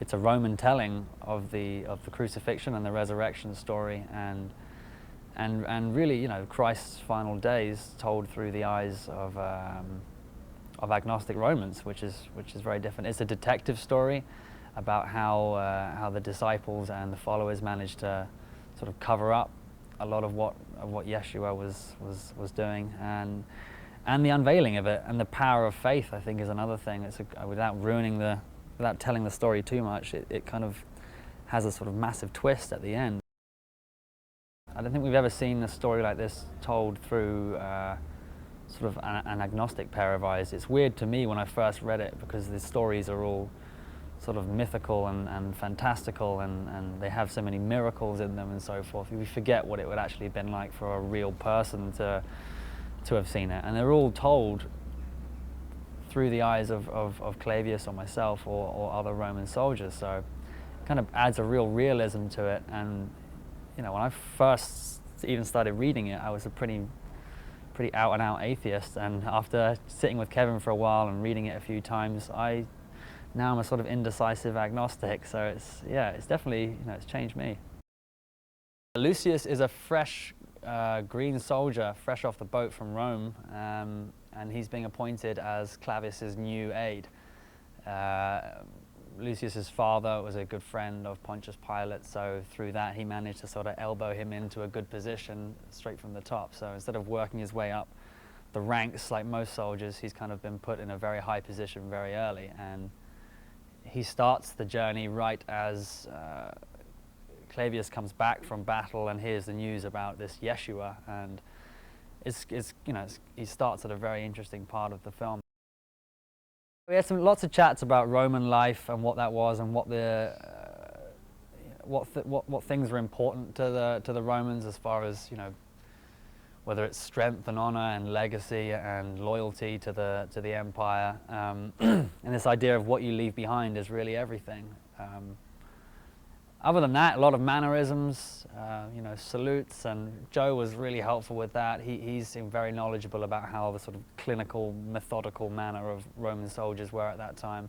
it's a Roman telling of the crucifixion and the resurrection story, and really, you know, Christ's final days told through the eyes of agnostic Romans, which is very different. It's a detective story about how the disciples and the followers managed to sort of cover up a lot of what Yeshua was doing, and the unveiling of it, and the power of faith, I think, is another thing. It's without telling the story too much, it kind of has a sort of massive twist at the end. I don't think we've ever seen a story like this told through sort of an agnostic pair of eyes. It's weird to me when I first read it, because the stories are all sort of mythical and fantastical, and they have so many miracles in them and so forth. We forget what it would actually have been like for a real person to have seen it. And they're all told through the eyes of Clavius or myself or other Roman soldiers, so it kind of adds a real realism to it. And you know, when I first even started reading it, I was a pretty out and out atheist, and after sitting with Kevin for a while and reading it a few times, now I'm a sort of indecisive agnostic. So it's definitely, you know, it's changed me. Lucius is a fresh green soldier, fresh off the boat from Rome, and he's being appointed as Clavius's new aide. Lucius's father was a good friend of Pontius Pilate, so through that he managed to sort of elbow him into a good position straight from the top. So instead of working his way up the ranks like most soldiers, he's kind of been put in a very high position very early, and he starts the journey right as Clavius comes back from battle and hears the news about this Yeshua, and he starts at a very interesting part of the film. We had lots of chats about Roman life and what that was, and what things were important to the Romans, as far as, you know, whether it's strength and honor and legacy and loyalty to the empire, and this idea of what you leave behind is really everything. Other than that, a lot of mannerisms, you know, salutes, and Joe was really helpful with that. He seemed very knowledgeable about how the sort of clinical, methodical manner of Roman soldiers were at that time.